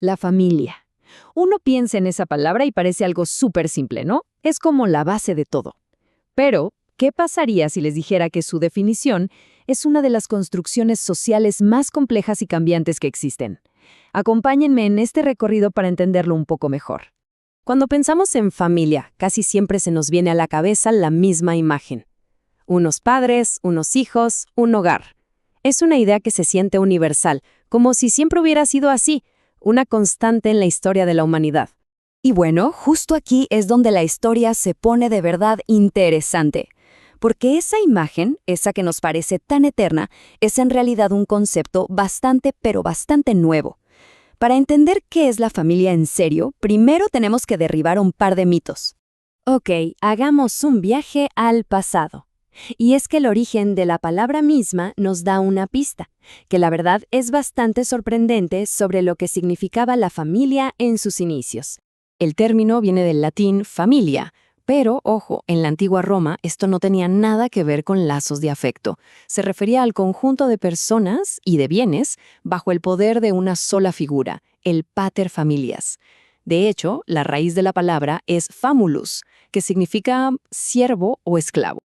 La familia. Uno piensa en esa palabra y parece algo súper simple, ¿no? Es como la base de todo. Pero, ¿qué pasaría si les dijera que su definición es una de las construcciones sociales más complejas y cambiantes que existen? Acompáñenme en este recorrido para entenderlo un poco mejor. Cuando pensamos en familia, casi siempre se nos viene a la cabeza la misma imagen. Unos padres, unos hijos, un hogar. Es una idea que se siente universal, como si siempre hubiera sido así, una constante en la historia de la humanidad. Y bueno, justo aquí es donde la historia se pone de verdad interesante. Porque esa imagen, esa que nos parece tan eterna, es en realidad un concepto bastante, pero bastante nuevo. Para entender qué es la familia en serio, primero tenemos que derribar un par de mitos. Ok, hagamos un viaje al pasado. Y es que el origen de la palabra misma nos da una pista, que la verdad es bastante sorprendente sobre lo que significaba la familia en sus inicios. El término viene del latín familia, pero, ojo, en la antigua Roma esto no tenía nada que ver con lazos de afecto. Se refería al conjunto de personas y de bienes bajo el poder de una sola figura, el pater familias. De hecho, la raíz de la palabra es famulus, que significa siervo o esclavo.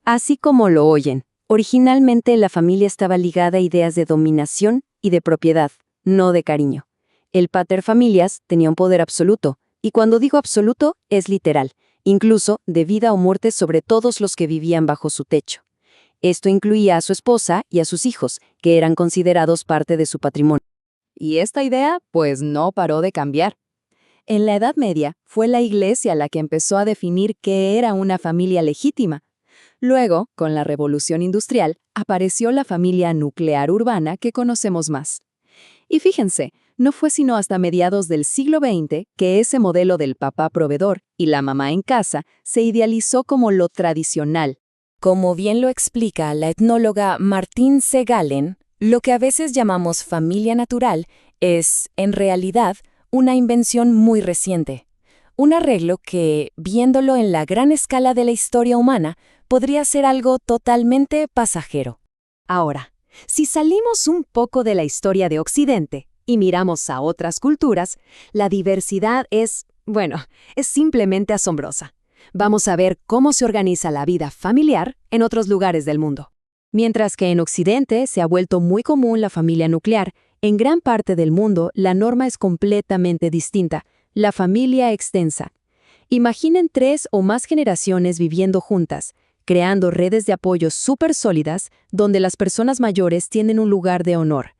Así como lo oyen, originalmente la familia estaba ligada a ideas de dominación y de propiedad, no de cariño. El pater familias tenía un poder absoluto, y cuando digo absoluto, es literal, incluso de vida o muerte sobre todos los que vivían bajo su techo. Esto incluía a su esposa y a sus hijos, que eran considerados parte de su patrimonio. Y esta idea, pues, no paró de cambiar. En la Edad Media, fue la Iglesia la que empezó a definir qué era una familia legítima. Luego, con la Revolución Industrial, apareció la familia nuclear urbana que conocemos más. Y fíjense, no fue sino hasta mediados del siglo XX que ese modelo del papá proveedor y la mamá en casa se idealizó como lo tradicional. Como bien lo explica la etnóloga Martine Segalen, lo que a veces llamamos familia natural es, en realidad, una invención muy reciente. Un arreglo que, viéndolo en la gran escala de la historia humana, podría ser algo totalmente pasajero. Ahora, si salimos un poco de la historia de Occidente y miramos a otras culturas, la diversidad es simplemente asombrosa. Vamos a ver cómo se organiza la vida familiar en otros lugares del mundo. Mientras que en Occidente se ha vuelto muy común la familia nuclear, en gran parte del mundo la norma es completamente distinta, la familia extensa. Imaginen 3 o más generaciones viviendo juntas, creando redes de apoyo súper sólidas donde las personas mayores tienen un lugar de honor.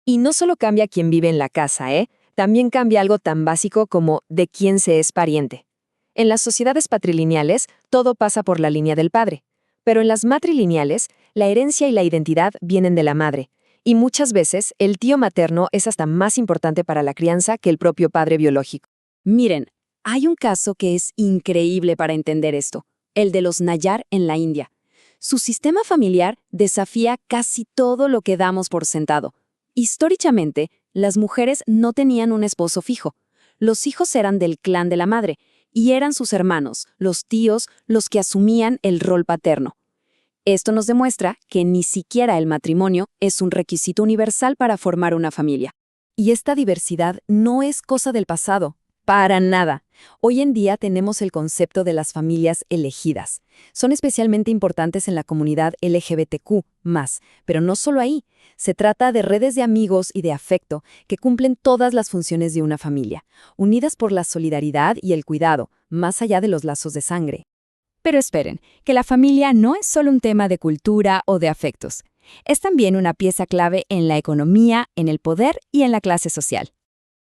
Y no solo cambia quién vive en la casa, también cambia algo tan básico como de quién se es pariente. En las sociedades patrilineales, todo pasa por la línea del padre. Pero en las matrilineales, la herencia y la identidad vienen de la madre. Y muchas veces, el tío materno es hasta más importante para la crianza que el propio padre biológico. Miren, hay un caso que es increíble para entender esto, el de los Nayar en la India. Su sistema familiar desafía casi todo lo que damos por sentado. Históricamente, las mujeres no tenían un esposo fijo. Los hijos eran del clan de la madre, y eran sus hermanos, los tíos, los que asumían el rol paterno. Esto nos demuestra que ni siquiera el matrimonio es un requisito universal para formar una familia. Y esta diversidad no es cosa del pasado. Para nada. Hoy en día tenemos el concepto de las familias elegidas. Son especialmente importantes en la comunidad LGBTQ+, pero no solo ahí. Se trata de redes de amigos y de afecto que cumplen todas las funciones de una familia, unidas por la solidaridad y el cuidado, más allá de los lazos de sangre. Pero esperen, que la familia no es solo un tema de cultura o de afectos. Es también una pieza clave en la economía, en el poder y en la clase social.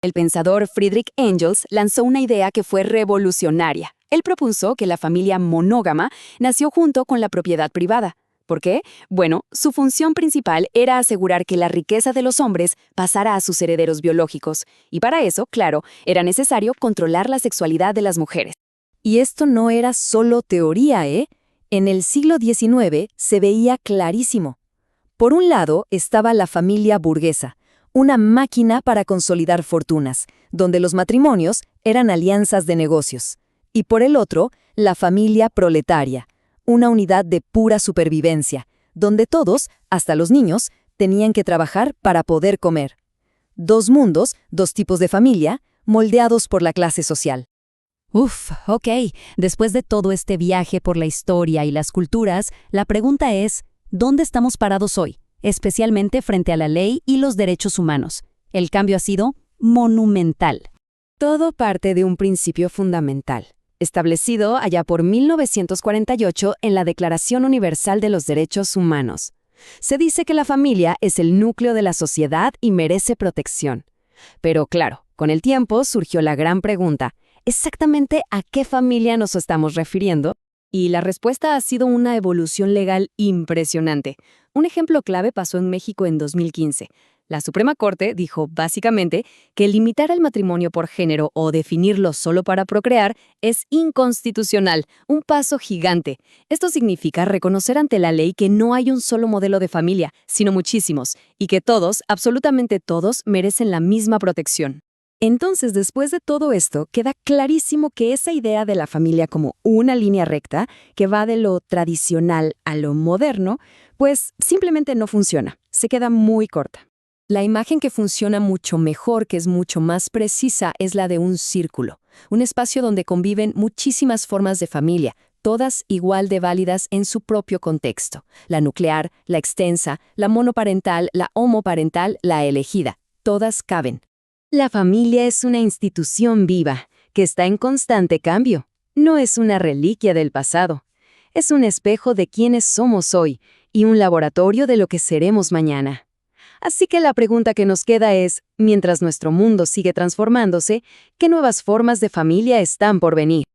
El pensador Friedrich Engels lanzó una idea que fue revolucionaria. Él propuso que la familia monógama nació junto con la propiedad privada. ¿Por qué? Bueno, su función principal era asegurar que la riqueza de los hombres pasara a sus herederos biológicos. Y para eso, claro, era necesario controlar la sexualidad de las mujeres. Y esto no era solo teoría, En el siglo XIX se veía clarísimo. Por un lado estaba la familia burguesa, una máquina para consolidar fortunas, donde los matrimonios eran alianzas de negocios. Y por el otro, la familia proletaria, una unidad de pura supervivencia, donde todos, hasta los niños, tenían que trabajar para poder comer. Dos mundos, dos tipos de familia, moldeados por la clase social. Ok. Después de todo este viaje por la historia y las culturas, la pregunta es, ¿dónde estamos parados hoy? Especialmente frente a la ley y los derechos humanos. El cambio ha sido monumental. Todo parte de un principio fundamental, establecido allá por 1948 en la Declaración Universal de los Derechos Humanos. Se dice que la familia es el núcleo de la sociedad y merece protección. Pero claro, con el tiempo surgió la gran pregunta, ¿exactamente a qué familia nos estamos refiriendo? Y la respuesta ha sido una evolución legal impresionante. Un ejemplo clave pasó en México en 2015. La Suprema Corte dijo, básicamente, que limitar el matrimonio por género o definirlo solo para procrear es inconstitucional, un paso gigante. Esto significa reconocer ante la ley que no hay un solo modelo de familia, sino muchísimos, y que todos, absolutamente todos, merecen la misma protección. Entonces, después de todo esto, queda clarísimo que esa idea de la familia como una línea recta, que va de lo tradicional a lo moderno, pues simplemente no funciona, se queda muy corta. La imagen que funciona mucho mejor, que es mucho más precisa, es la de un círculo, un espacio donde conviven muchísimas formas de familia, todas igual de válidas en su propio contexto. La nuclear, la extensa, la monoparental, la homoparental, la elegida, todas caben. La familia es una institución viva, que está en constante cambio. No es una reliquia del pasado. Es un espejo de quiénes somos hoy y un laboratorio de lo que seremos mañana. Así que la pregunta que nos queda es, mientras nuestro mundo sigue transformándose, ¿qué nuevas formas de familia están por venir?